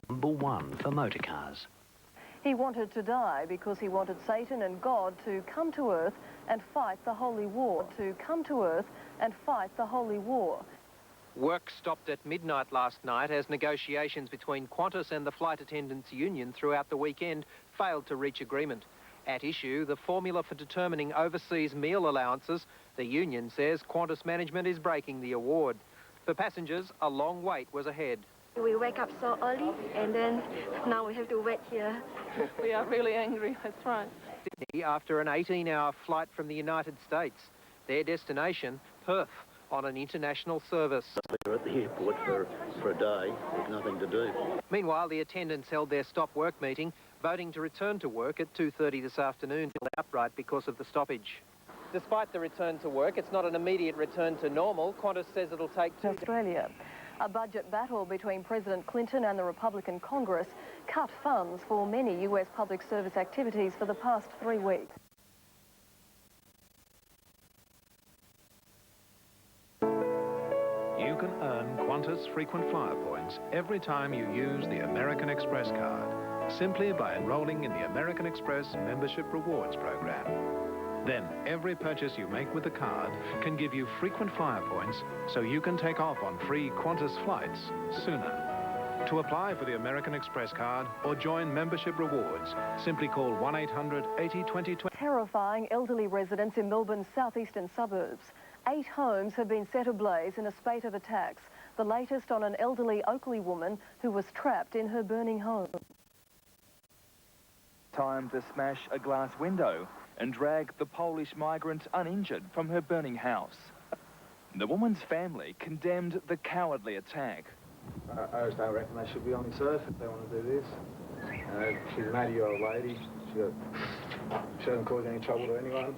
Number one for motorcars. He wanted to die because he wanted Satan and God to come to Earth and fight the holy war. Work stopped at midnight last night as negotiations between Qantas and the flight attendants union throughout the weekend failed to reach agreement. At issue, the formula for determining overseas meal allowances. The union says Qantas management is breaking the award. For passengers, a long wait was ahead. We wake up so early and then now we have to wait here. We are really angry, that's right. Sydney, after an 18-hour flight from the United States, their destination, Perth, on an international service. They're at the airport for a day with nothing to do. Meanwhile, the attendants held their stop work meeting, voting to return to work at 2:30 this afternoon, outright because of the stoppage. Despite the return to work, it's not an immediate return to normal. Qantas says it'll take Australia. A budget battle between President Clinton and the Republican Congress cut funds for many US public service activities for the past 3 weeks. You can earn Qantas frequent flyer points every time you use the American Express card, simply by enrolling in the American Express Membership Rewards Program. Then every purchase you make with the card can give you frequent flyer points so you can take off on free Qantas flights sooner. To apply for the American Express card or join Membership Rewards, simply call 1-800-80-2020. Terrifying elderly residents in Melbourne's southeastern suburbs. 8 homes have been set ablaze in a spate of attacks, the latest on an elderly Oakley woman who was trapped in her burning home. Time to smash a glass window and drag the Polish migrant uninjured from her burning house. The woman's family condemned the cowardly attack. I just don't reckon they should be on the surf if they want to do this. She's an 80-year-old lady. She hasn't caused any trouble to anyone.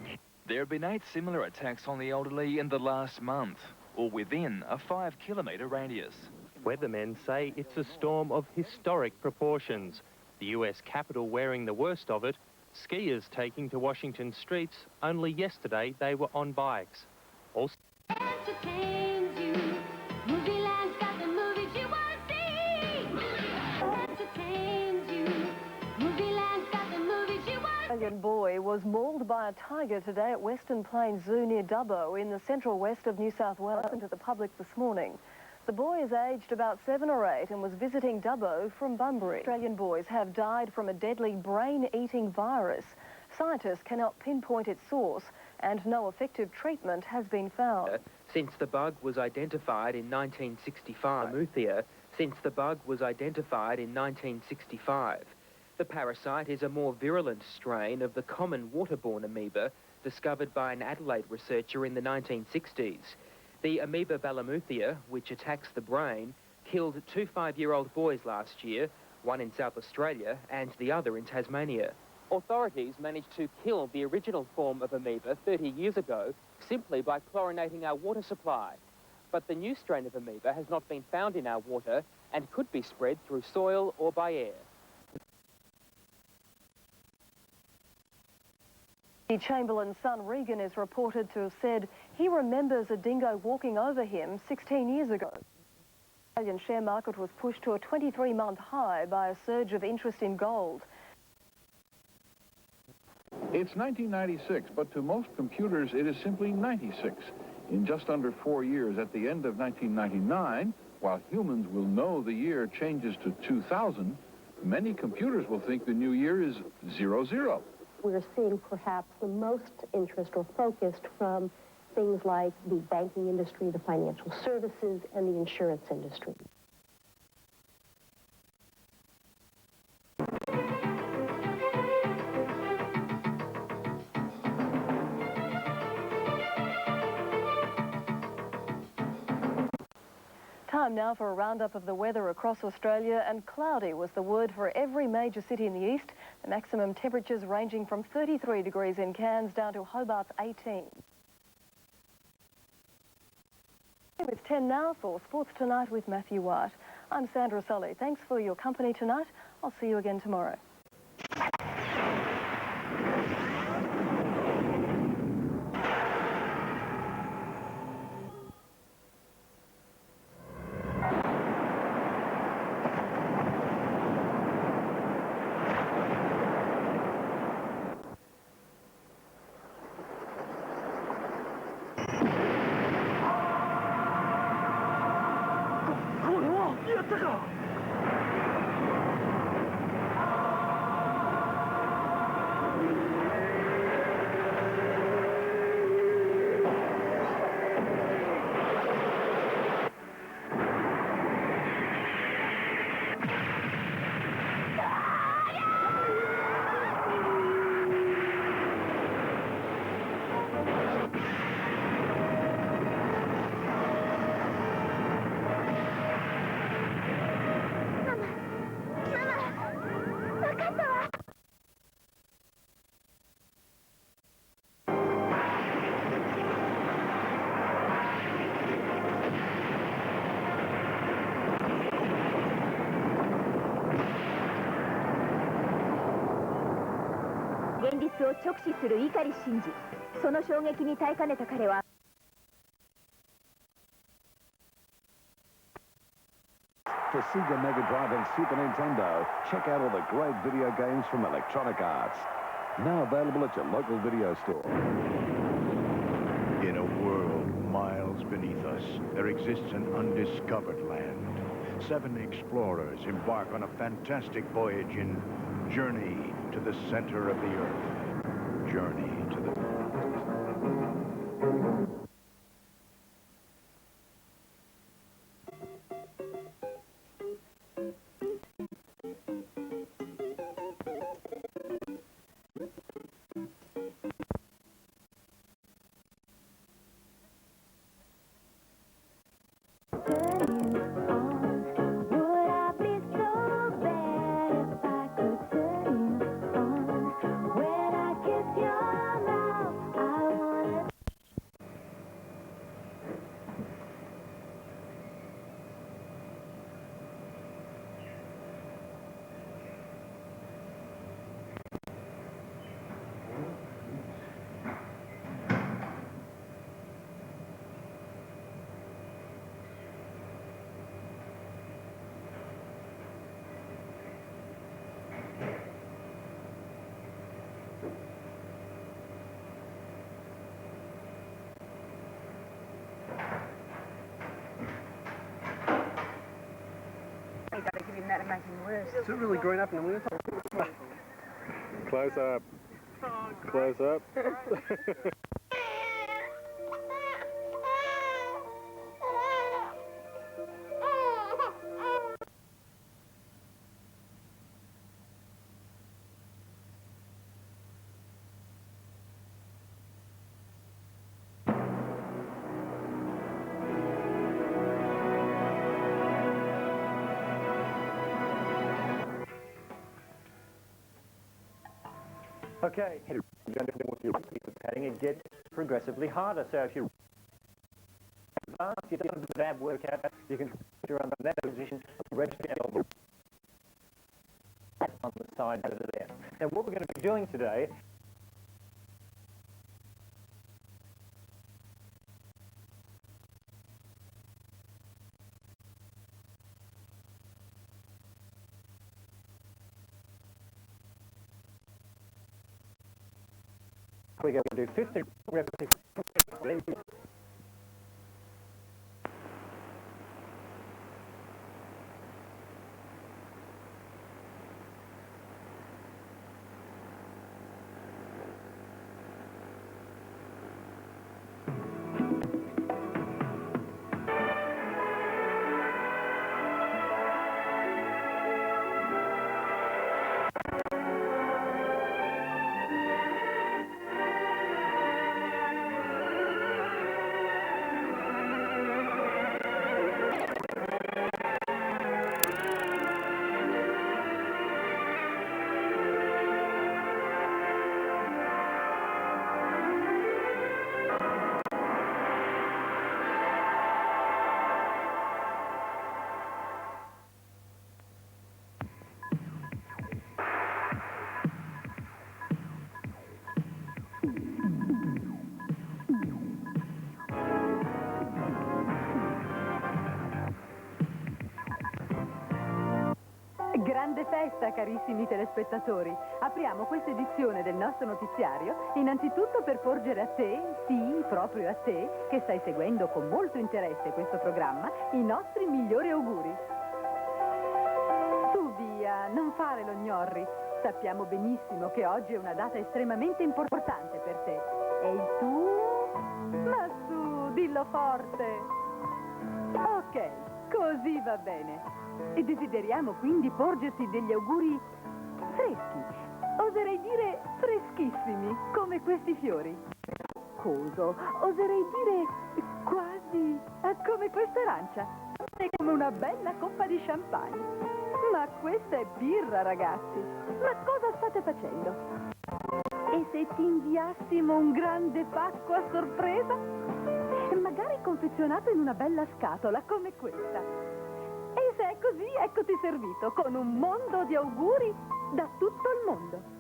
There have been 8 similar attacks on the elderly in the last month, all within a 5-kilometre radius. Weathermen say it's a storm of historic proportions. The US capital wearing the worst of it. Skiers taking to Washington streets. Only yesterday they were on bikes. Also Australian boy was mauled by a tiger today at Western Plains Zoo near Dubbo in the central west of New South Wales. Open to the public this morning. The boy is aged about 7 or 8 and was visiting Dubbo from Bunbury. Australian boys have died from a deadly brain-eating virus. Scientists cannot pinpoint its source and no effective treatment has been found. Since the bug was identified in 1965. Since the bug was identified in 1965. The parasite is a more virulent strain of the common waterborne amoeba discovered by an Adelaide researcher in the 1960s. The amoeba Balamuthia, which attacks the brain, killed 2 5-year-old boys last year, one in South Australia and the other in Tasmania. Authorities managed to kill the original form of amoeba 30 years ago simply by chlorinating our water supply. But the new strain of amoeba has not been found in our water and could be spread through soil or by air. Chamberlain's son Regan is reported to have said he remembers a dingo walking over him 16 years ago. The Australian share market was pushed to a 23-month high by a surge of interest in gold. It's 1996, but to most computers it is simply 96. In just under 4 years at the end of 1999, while humans will know the year changes to 2000, many computers will think the new year is 00. We're seeing perhaps the most interest or focused from things like the banking industry, the financial services, and the insurance industry. Time now for a roundup of the weather across Australia, and cloudy was the word for every major city in the east. The maximum temperatures ranging from 33 degrees in Cairns down to Hobart's 18. It's 10 now for Sports Tonight with Matthew White. I'm Sandra Sully. Thanks for your company tonight. I'll see you again tomorrow. 現実を直視する碇シンジ。その衝撃に耐えかねた彼は For Sega Mega Drive and Super Nintendo, check out all the great video games from Electronic Arts. Now available at your local video store. In a world miles beneath us, there exists an undiscovered land. 7 explorers embark on a fantastic voyage in Journey to the Center of the Earth. Journey to the... Is it really growing up in the winter? Close up. Close up. Okay, padding, it gets progressively harder. So if you advance, you don't have that workout, you can put your arm in that position, rest on the side over there. Now what we're going to be doing today we're going to do 15 repetitions. Grande festa, carissimi telespettatori! Apriamo questa edizione del nostro notiziario innanzitutto per porgere a te, sì, proprio a te, che stai seguendo con molto interesse questo programma, i nostri migliori auguri. Ma non fare lo gnorri. Sappiamo benissimo che oggi è una data estremamente importante per te. E il tuo? Ma su, dillo forte. Ok, così va bene. E desideriamo quindi porgerti degli auguri freschi. Oserei dire freschissimi, come questi fiori. Coso, oserei dire quasi come questa arancia. È come una bella coppa di champagne. Ma questa è birra, ragazzi. Ma cosa state facendo? E se ti inviassimo un grande pacco a sorpresa? Magari confezionato in una bella scatola come questa. E se è così, eccoti servito, con un mondo di auguri da tutto il mondo.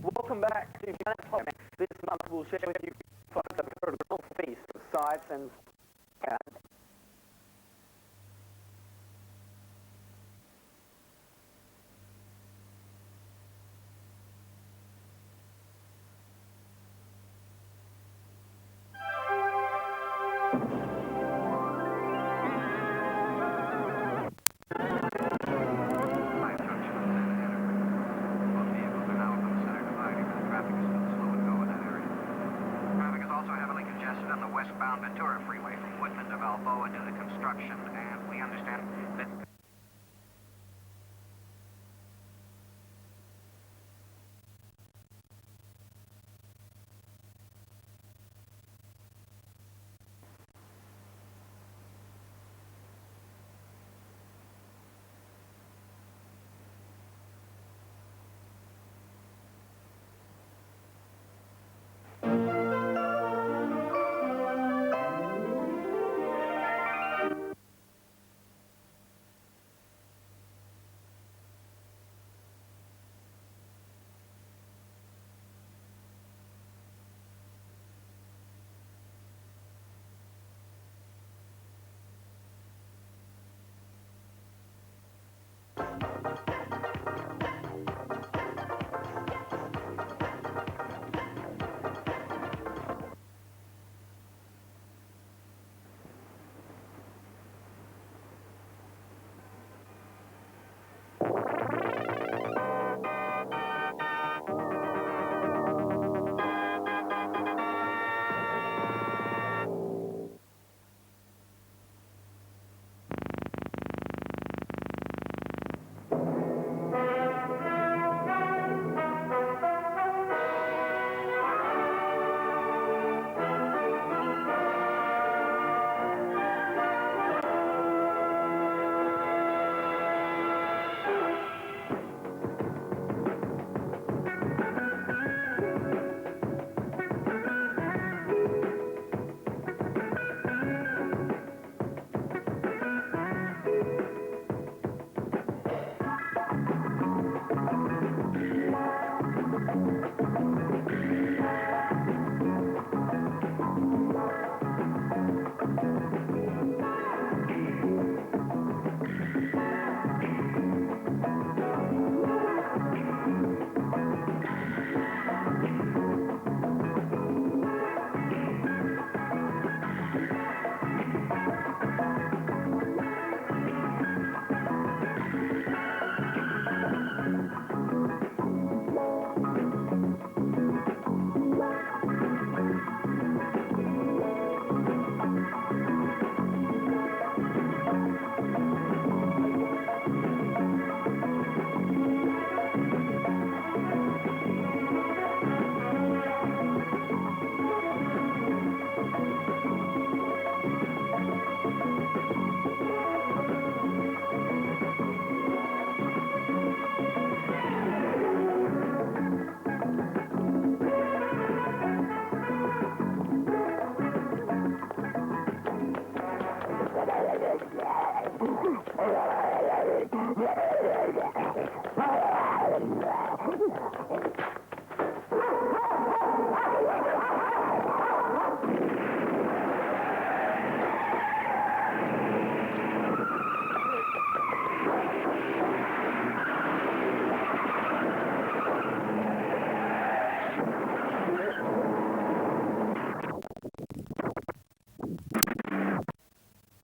Welcome back to Planet Pop. This month we'll share with you photos of a real feast of sights and westbound Ventura Freeway from Woodman to Balboa due to construction, and we understand that...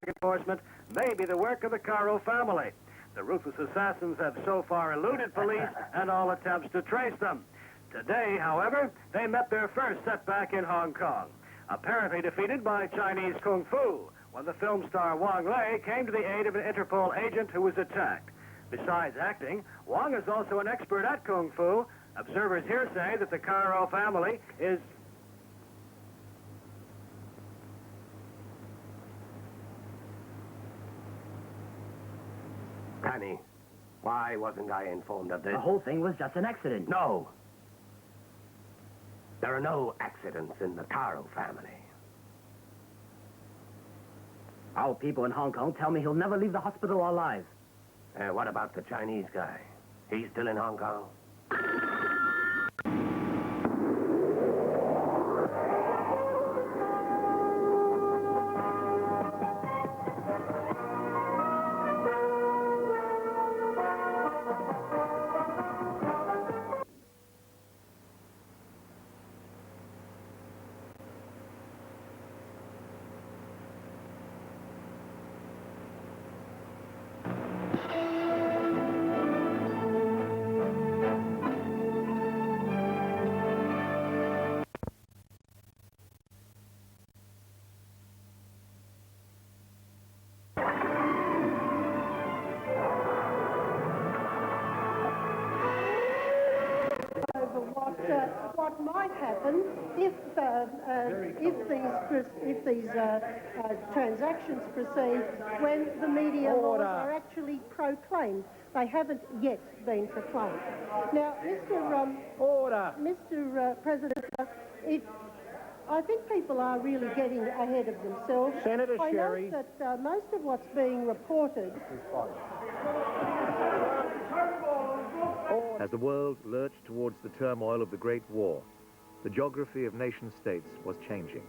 Enforcement may be the work of the Caro family. The ruthless assassins have so far eluded police and all attempts to trace them. Today, however, they met their first setback in Hong Kong, apparently defeated by Chinese Kung Fu, when the film star Wang Lei came to the aid of an Interpol agent who was attacked. Besides acting, Wang is also an expert at Kung Fu. Observers here say that the Caro family is... Connie, why wasn't I informed of this? The whole thing was just an accident. No. There are no accidents in the Caro family. Our people in Hong Kong tell me he'll never leave the hospital alive. What about the Chinese guy? He's still in Hong Kong? what might happen if these transactions proceed when the media laws are actually proclaimed. They haven't yet been proclaimed. Now, Mr. President, I think people are really getting ahead of themselves. Senator Sherry. I know that most of what's being reported... As the world lurched towards the turmoil of the Great War, the geography of nation-states was changing.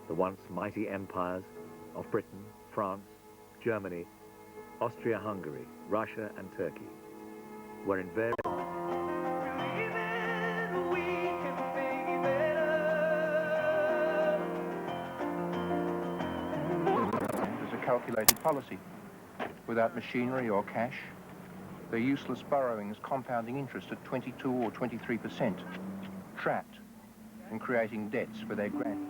The once mighty empires of Britain, France, Germany, Austria-Hungary, Russia and Turkey were in various... As a calculated policy, without machinery or cash, their useless borrowings compounding interest at 22 or 23%, trapped and creating debts for their grand...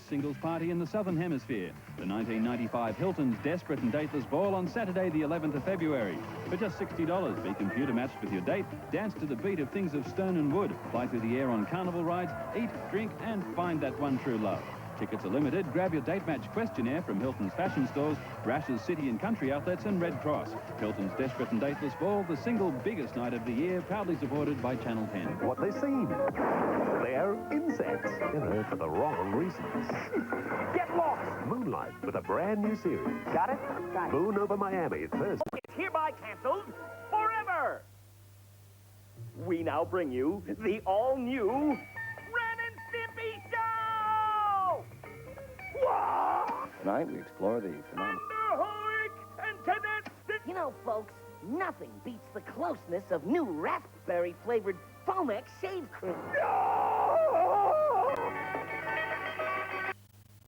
Singles party in the Southern Hemisphere. The 1995 Hilton's Desperate and Dateless Ball on Saturday the 11th of February. For just $60, be computer matched with your date, dance to the beat of Things of Stone and Wood, fly through the air on carnival rides, eat, drink and find that one true love. Tickets are limited. Grab your date match questionnaire from Hilton's fashion stores, Brash's City and Country outlets and Red Cross. Hilton's Desperate and Dateless Ball, the single biggest night of the year, proudly supported by Channel 10. What they seem. They're insects, for the wrong reasons. Get lost! Moonlight with a brand new series. Got it? Got it. Moon over Miami, Thursday. It's hereby canceled forever! We now bring you the all-new Ren and Stimpy Show! Whoa! Tonight we explore the phenomenon. You know, folks, nothing beats the closeness of new raspberry-flavored Fomex shave cream.